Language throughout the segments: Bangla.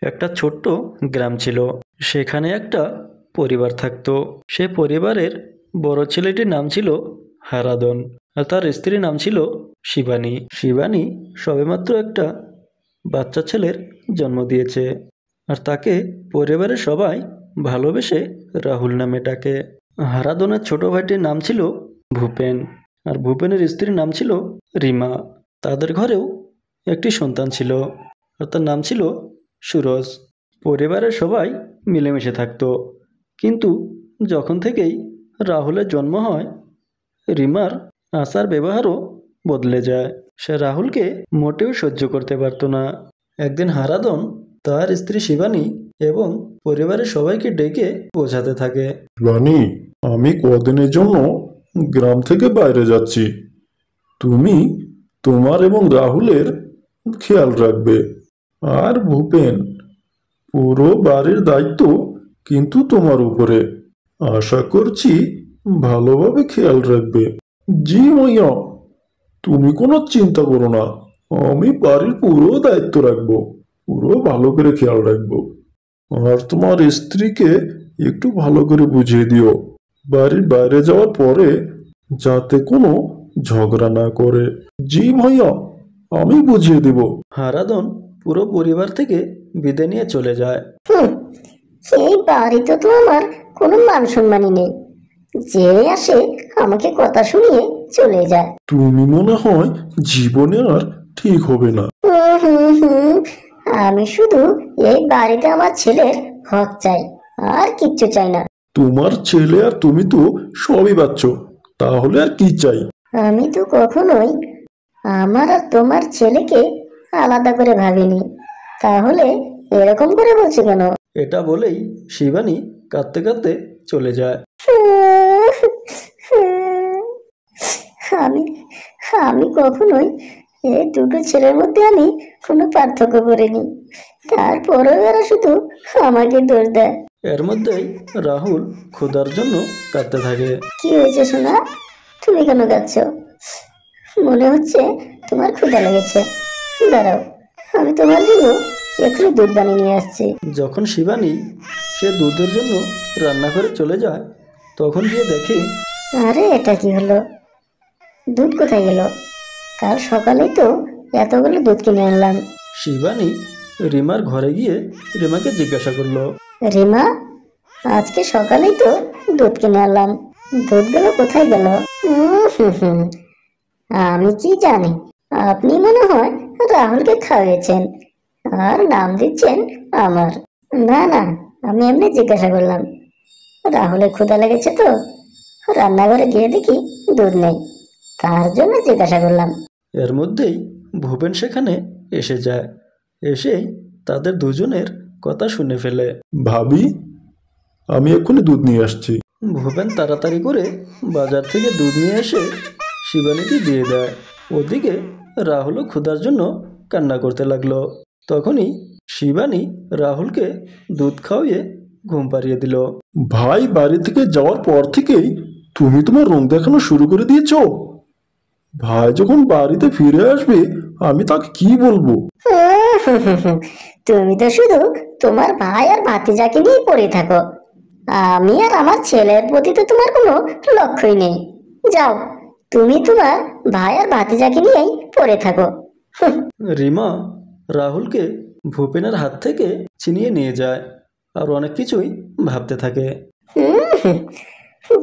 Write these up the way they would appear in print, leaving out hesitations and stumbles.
একটা ছোট্ট গ্রাম ছিল। সেখানে একটা পরিবার থাকতো। সে পরিবারের বড় ছেলেটির নাম ছিল হারাদন, আর তার স্ত্রীর নাম ছিল শিবানী। শিবানী সবেমাত্র একটা বাচ্চা ছেলের জন্ম দিয়েছে, আর তাকে পরিবারের সবাই ভালোবেসে রাহুল নামে ডাকে। হারাদনের ছোট ভাইটির নাম ছিল ভূপেন, আর ভূপেনের স্ত্রীর নাম ছিল রিমা। তাদের ঘরেও একটি সন্তান ছিল, আর তার নাম ছিল সুরজ। পরিবারের সবাই মিলেমিশে থাকতো, কিন্তু যখন থেকেই রাহুলের জন্ম হয়, রিমার আচার ব্যবহারও বদলে যায়। সে রাহুলকে মোটেও সহ্য করতে পারত না। একদিন হারাদন তার স্ত্রী শিবানী এবং পরিবারের সবাইকে ডেকে বোঝাতে থাকে, রানী, আমি কদিনের জন্য গ্রাম থেকে বাইরে যাচ্ছি। তুমি তোমার এবং রাহুলের খেয়াল রাখবে। আর ভূপেন, পুরো বাড়ির দায়িত্ব কিন্তু তোমার উপরে। আশা করছি ভালোভাবে খেয়াল রাখবে। জি মাইয়া, তুমি কোনো চিন্তা করো না। আমি বাড়ির পুরো দায়িত্ব রাখবো, পুরো ভালো করে খেয়াল রাখবো। আর তোমার স্ত্রীকে একটু ভালো করে বুঝিয়ে দিও, বাড়ির বাইরে যাওয়ার পরে যাতে কোনো ঝগড়া না করে। জি ভাইয়া, আমি বুঝিয়ে দিব। হারাদন পুরো পরিবার থেকে বিদায় নিয়ে চলে যায়। এই বাড়িতে তো আমার কোনো মান সম্মানই নেই। যে আসে আমাকে কথা শুনিয়ে চলে যায়। তুমি মনে হয় জীবনে আর ঠিক হবে না। আমি শুধু এই বাড়িতে আমার ছেলের হক চাই, আর কিচ্ছু চাই না। তোমার ছেলে আর তুমি তো সবই পাচ্ছ, তাহলে আর কি চাই? আমি তো কখনোই আমার আর তোমার ছেলেকে আলাদা করে ভাবিনি, তাহলে এরকম করে বলছো কেন? এটা বলেই শিবানী কাঁদতে কাঁদতে চলে যায়। আমি আমি কখনোই এই দুটো ছেলের মধ্যে আমি কোনো পার্থক্য করিনি, তারপরেও এরা শুধু আমাকে দোষ দেয়। এর মধ্যেই রাহুল ক্ষুধার জন্য কাঁদতে থাকে। কি হয়েছে সোনা, তুমি কেন কাঁদছো? মনে হচ্ছে তোমার ক্ষুধা লেগেছে। দাঁড়াও, আমি তোমার জন্য এখনই দুধ বানিয়ে নিয়ে আসছি। যখন শিবানী সে দুধের জন্য রান্নাঘরে চলে যায়, তখন গিয়ে দেখে আরে এটা কি হলো? দুধ কোথায় গেল? কাল সকালেই তো এতগুলো দুধ কিনে আনলাম। শিবানী রিমার ঘরে গিয়ে রিমাকে জিজ্ঞাসা করলো, রিমা, আজকে সকালেই তো দুধ কিনে আনলাম, দুধগুলো কোথায় গেল? হুম, আমি কি জানি, আপনি মনে হয় রাহুলকে খাওয়িয়েছেন আর নাম দিচ্ছেন আমার। না না, আমি এমনি জিজ্ঞাসা করলাম। রাহুলের ক্ষুধা লেগেছে তো রান্নাঘরে গিয়ে দেখি দুধ নেই, তার জন্য জিজ্ঞাসা করলাম। এর মধ্যেই ভূপেন সেখানে এসে যায়। এসেই তাদের দুজনের কথা শুনে ফেলে। ভাবি, আমি এক্ষুনি দুধ নিয়ে আসছি। ভূপেন তাড়াতাড়ি করে বাজার থেকে দুধ নিয়ে এসে শিবানীকে দিয়ে দেয়। ওদিকে রাহুলও ক্ষুধার জন্য কান্না করতে লাগলো। তখনই শিবানী রাহুলকে দুধ খাওয়িয়ে ঘুম পাড়িয়ে দিল। ভাই বাড়ি থেকে যাওয়ার পর থেকেই তুমি তোমার রং দেখানো শুরু করে দিয়েছো। ভাই যখন বাড়িতে ফিরে আসবে আমি তাকে কি বলবো? তুমি তো শুধু তোমার ভাই আর ভাতিজাকে নিয়ে পড়ে থাকো। আমি আর আমার ছেলের প্রতি তো তোমার কোনো লক্ষ্যই নেই। যাও, তুমি তোমার ভাই আর ভাতিজাকে নিয়েই পড়ে থাকো। রিমা রাহুলকে ভূপেনের হাত থেকে ছিনিয়ে নিয়ে যায়, আর অনেক কিছুই ভাবতে থাকে।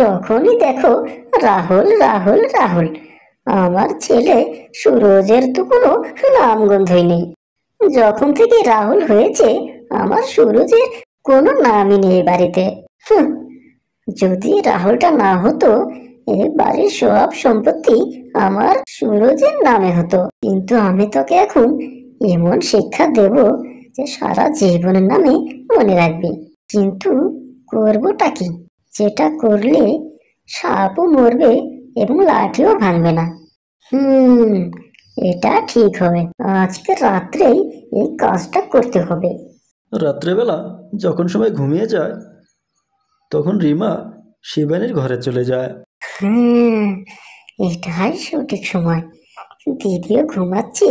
যখনই দেখো রাহুল রাহুল রাহুল, আমার ছেলে সুরজের তো কোনো নামগন্ধই নেই। যখন থেকে রাহুল হয়েছে, আমার সুরজের কোনো নামই নেই বাড়িতে। হুঁ, যদি রাহুলটা না হতো, এই বাড়ির সব সম্পত্তি আমার সুরজের নামে হতো। কিন্তু আমি তোকে এখন এমন শিক্ষা দেব যে সারা জীবনের নামে মনে রাখবি। কিন্তু করবোটা কি? যেটা করলে সাপও মরবে এবং লাঠিও ভাঙবে না। এটা ঠিক হবে। আজকে রাত্রেই এই কাজটা করতে হবে। রাত্রেবেলা যখন সবাই ঘুমিয়ে যায়, তখন রিমা শিবানীর ঘরে চলে যায়। এটাই সঠিক সময়। দিদিও ঘুমাচ্ছে,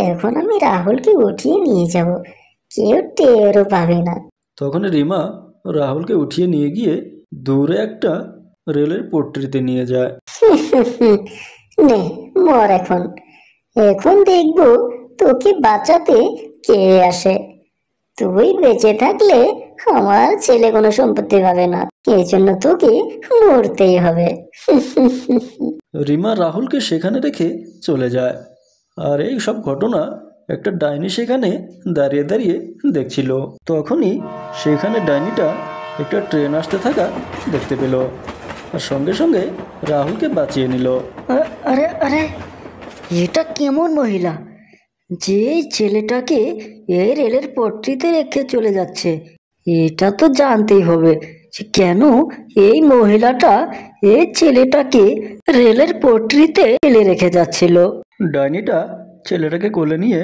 এখন আমি রাহুলকে উঠিয়ে নিয়ে যাব কেউ টেরও পাবে না। তখন রিমা রাহুলকে উঠিয়ে নিয়ে গিয়ে দূরে একটা রেলের পট্টিতে নিয়ে যায়। নে মর এখন, এখন দেখবো তোকে বাঁচাতে কে আসে। তুই বেঁচে থাকলে আমার ছেলে কোনো সম্পত্তি পাবে না, এই জন্য তোকে মরতেই হবে। রিমা রাহুলকে সেখানে রেখে চলে যায়। আর এই সব ঘটনা একটা ডাইনি সেখানে দাঁড়িয়ে দাঁড়িয়ে দেখছিল। তখনই সেখানে ডাইনিটা একটা ট্রেন আসতে থাকা দেখতে পেল আর সঙ্গে সঙ্গে রাহুলকে বাঁচিয়ে নিল। আরে আরে, এটা কেমন মহিলা যে ছেলেটাকে এই রেলের পট্টিতে রেখে চলে যাচ্ছে? এটা তো জানতেই হবে যে কেন এই মহিলাটা এই ছেলেটাকে রেলের পট্টিতে ফেলে রেখে যাচ্ছিল। ডাইনিটা ছেলেটাকে কোলে নিয়ে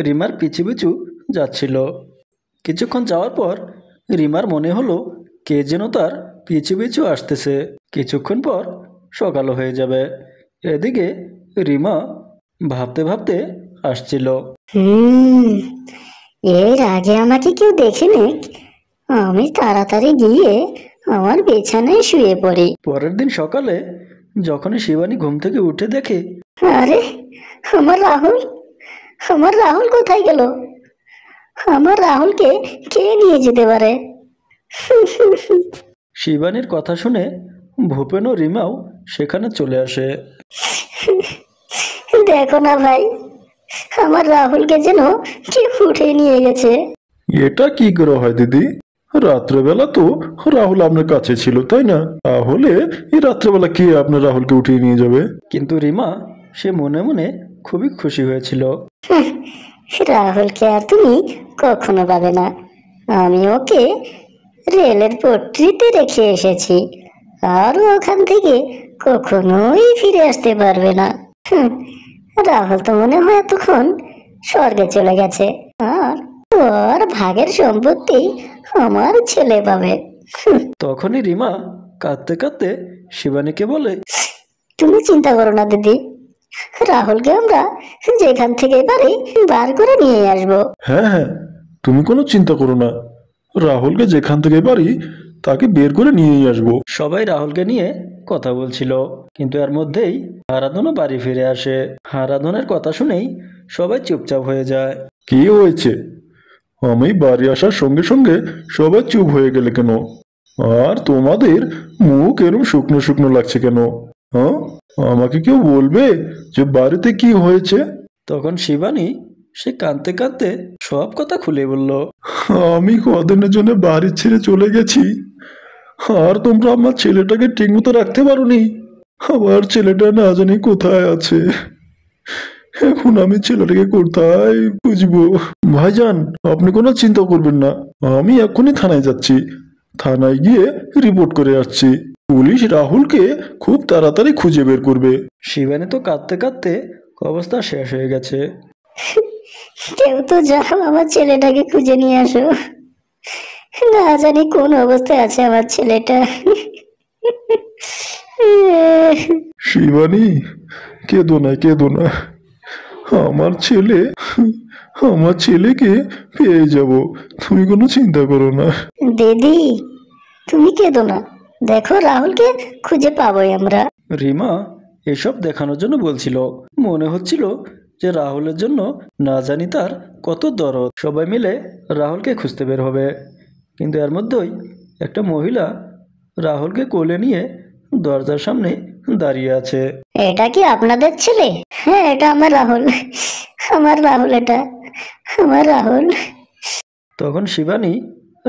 রিমার পিছু পিছু যাচ্ছিল। কিছুক্ষণ যাওয়ার পর রিমার মনে হলো কে যেন তার পিছু পিছু আসতেছে। কিছুক্ষণ পর সকালও হয়ে যাবে। এদিকে রিমা ভাবতে ভাবতে আসছিল। এর আগে আমাকে কেউ দেখেনি, আমি তাড়াতাড়ি গিয়ে আমার বিছানায় শুয়ে পড়ি। পরের দিন সকালে যখনই শিবানী ঘুম থেকে উঠে দেখে আরে আমার রাহুল, আমার রাহুল কোথায় গেল? আমার রাহুলকে কে নিয়ে যেতে পারে? শিবানীর কথা শুনে ভূপেন ও রিমাও সেখানে চলে আসে। দেখো না ভাই, আমার রাহুলকে যেন কে উঠে নিয়ে গেছে। এটা কি করে হয় দিদি? রাত্রেবেলা তো রাহুল আপনার কাছে ছিল, তাই না? তাহলে এই রাত্রেবেলা কে আপনার রাহুলকে উঠিয়ে নিয়ে যাবে? কিন্তু রিমা সে মনে মনে খুবই খুশি হয়েছিল। রাহুলকে আর তুমি কখনো পাবে না, আমি ওকে রেলের পট্টিতে রেখে এসেছি, আর ওখান থেকে কখনোই ফিরে আসতে পারবে না। রাহুল তো মনে হয় এতক্ষণ স্বর্গে চলে গেছে, আর ওর ভাগের সম্পত্তি আমার ছেলে পাবে। তখনই রিমা কাঁদতে কাঁদতে শিবানীকে বলে, তুমি চিন্তা করো না দিদি, রাহুলকে আমরা যেখান থেকে পারি বার করে নিয়ে আসবো। হ্যাঁ হ্যাঁ, তুমি কোনো চিন্তা করো না, রাহুলকে যেখান থেকে পারি তাকে বের করে নিয়েই আসবো। সবাই রাহুলকে নিয়ে কথা বলছিল। কিন্তু এর মধ্যেই হারাধনও বাড়ি ফিরে আসে। হারাধনের কথা শুনেই সবাই চুপচাপ হয়ে যায়। কি হয়েছে? আমি বাড়ি আসার সঙ্গে সঙ্গে সবাই চুপ হয়ে গেলে কেন? আর তোমাদের মুখ এরম শুকনো শুকনো লাগছে কেন? হ্যাঁ, আমাকে কেউ বলবে যে বাড়িতে কি হয়েছে? তখন শিবানী সে কাঁদতে কাঁদতে সব কথা খুলে বলল। আমি কদিনের জন্য বাড়ি ছেড়ে চলে গেছি, আর তোমরা আমার ছেলেটাকে ঠিকমতো রাখতে পারোনি। আমার ছেলেটা না জানি কোথায় আছে, এখন আমি ছেলেটাকে কোথায় খুঁজবো? ভাইজান, আপনি কোনো চিন্তা করবেন না, আমি এখনই থানায় যাচ্ছি, থানায় গিয়ে রিপোর্ট করে আসছি। পুলিশ রাহুলকে খুব তাড়াতাড়ি খুঁজে বের করবে। শিবানী তো কাঁদতে কাঁদতে অবস্থা শেষ হয়ে গেছে। কেউ তো যাও, আমার ছেলেটাকে খুঁজে নিয়ে আসো, না জানি কোন অবস্থায় আছে আমার ছেলেটা। শিবানী, কেঁদো না কেঁদো না, আমার ছেলে, আমার ছেলেকে পেয়ে যাব, তুমি কোনো চিন্তা করো না। দিদি তুমি কেঁদো না, দেখো রাহুলকে খুঁজে পাবোই আমরা। রিমা এসব দেখানোর জন্য বলছিল। মনে হচ্ছিল যে রাহুলের জন্য না জানি তার কত দরদ। সবাই মিলে রাহুলকে খুঁজতে বের হবে। কিন্তু এর মধ্যেই একটা মহিলা রাহুলকে কোলে নিয়ে দরজার সামনে দাঁড়িয়ে আছে। এটা কি আপনাদের ছেলে? হ্যাঁ, এটা আমার রাহুল, আমার রাহুল, এটা আমার রাহুল। তখন শিবানী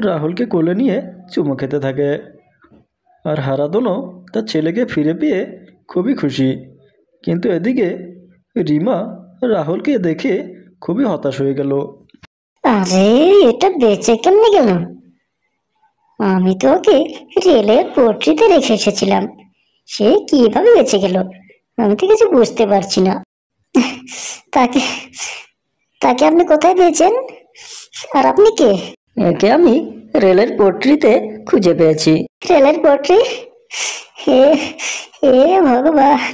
রাহুলকে কোলে নিয়ে চুমু খেতে থাকে। আর হারাধনও তার ছেলেকে ফিরে পেয়ে খুবই খুশি। কিন্তু এদিকে রিমা রাহুলকে দেখে খুবই হতাশ হয়ে গেল। আরে এটা বেঁচে কেমনে গেল? আমি তো ওকে রেলের পট্টিতে রেখে এসেছিলাম, সে কিভাবে বেঁচে গেল আমি তো কিছু বুঝতে পারছি না। তাকে তাকে আপনি কোথায় পেয়েছেন, আর আপনি কে? একে আমি রেলের পট্টিতে খুঁজে পেয়েছি। রেলের পট্টি? হে হে ভগবান,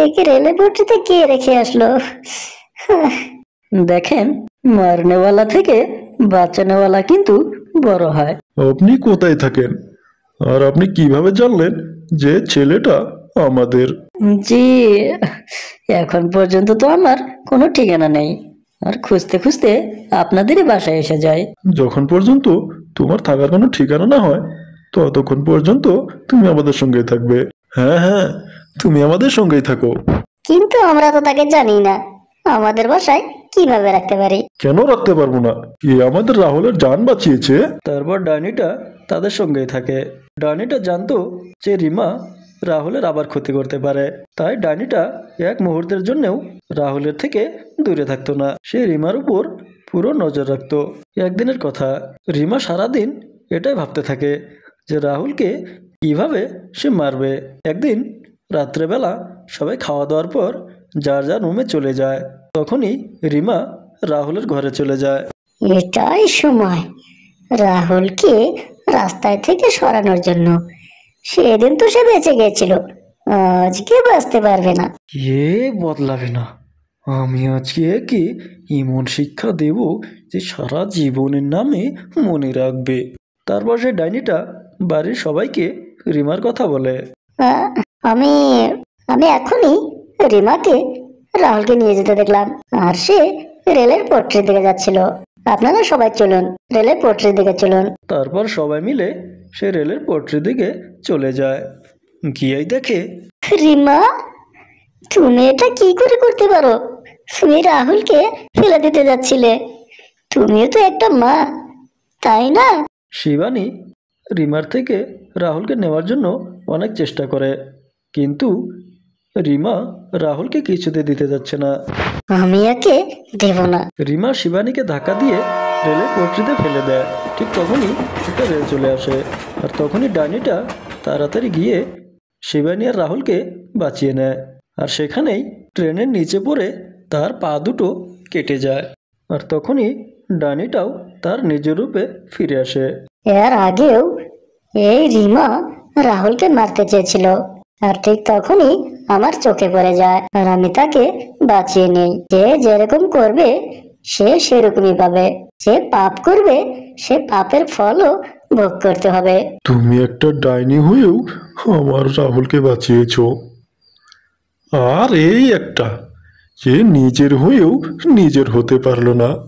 একে রেলের পট্টিতে কে রেখে আসলো? দেখেন, মারনেওয়ালা থেকে বাঁচানেওয়ালা কিন্তু বড় হয়। আপনি কোথায় থাকেন? আর আপনি কিভাবে জানলেন যে ছেলেটা আমাদের? জি, এখন পর্যন্ত তো আমার কোনো ঠিকানা নেই, আর খুঁজতে খুঁজতে আপনাদেরই বাসায় এসে যায়। যখন পর্যন্ত তোমার থাকার কোনো ঠিকানা না হয় ততক্ষণ পর্যন্ত তুমি আমাদের সঙ্গেই থাকবে। হ্যাঁ হ্যাঁ, তুমি আমাদের সঙ্গেই থাকো। কিন্তু আমরা তো তাকে জানি না, আমাদের বাসায় কিভাবে রাখতে পারি? কেন রাখতে পারবো না? এ আমাদের রাহুলের জান বাঁচিয়েছে। তারপর ডাইনিটা তাদের সঙ্গেই থাকে। ডাইনিটা জানতো যে রিমা রাহুলের আবার ক্ষতি করতে পারে, তাই ডাইনিটা এক মুহূর্তের জন্যও রাহুলের থেকে দূরে থাকতো না। সে রিমার উপর পুরো নজর রাখতো। একদিনের কথা, রিমা সারাদিন এটাই ভাবতে থাকে যে রাহুলকে কিভাবে সে মারবে। একদিন রাত্রেবেলা সবাই খাওয়া দাওয়ার পর যার যার রুমে চলে যায়। তখনই রিমা রাহুলের ঘরে চলে যায়। এটাই সময় রাহুলকে রাস্তায় থেকে সরানোর জন্য। সেদিন তো সে বেঁচে গেছিল, আজকে বাঁচতে পারবে না। এ বদলাবে না। আমি আজকে একে এমন শিক্ষা দেব যে সারা জীবনের নামে মনে রাখবে। তারপর সে ডাইনিটা বাড়ির সবাইকে রিমার কথা বলে। আহ, আমি আমি এখনই রিমাকে রাহুলকে নিয়ে যেতে দেখলাম, আর সে রেলের পট্টির দিকে যাচ্ছিল। আপনারা সবাই চলুন, রেলের পট্টির দিকে চলুন। তারপর সবাই মিলে সে রেলের পট্টির দিকে চলে যায়। গিয়েই দেখে রিমা, তুমি এটা কি করে করতে পারো? তুমি রাহুলকে ফেলে দিতে যাচ্ছিলে। তুমিও তো একটা মা, তাই না? শিবানী রিমার থেকে রাহুলকে নেওয়ার জন্য অনেক চেষ্টা করে, কিন্তু রিমা রাহুলকে কিছুতে দিতে যাচ্ছে না। আমি একে দেব না। রিমা শিবানীকে ধাক্কা দিয়ে রেলের পট্টিতে ফেলে দেয়। ঠিক তখনই একটা রেল চলে আসে, আর তখনই ডাইনিটা তাড়াতাড়ি গিয়ে শিবানী আর রাহুলকে বাঁচিয়ে নেয়। আর সেখানেই ট্রেনের নিচে পড়ে তার পা দুটো কেটে যায়। আর তখনই ডাইনিটাও তার নিজ রূপে ফিরে আসে। এর আগেও এই রিমা রাহুলকে মারতে চেয়েছিল, আর ঠিক তখনই আমার চোখে পড়ে যায়, আর আমি তাকে বাঁচিয়ে নেই। যে যেরকম করবে সে সেরকমই পাবে। যে পাপ করবে সে পাপের ফলও ভোগ করতে হবে। তুমি একটা ডাইনি হয়েও আমার রাহুলকে বাঁচিয়েছো, আর এই একটা যে নিজের হয়েও নিজের হতে পারলো না।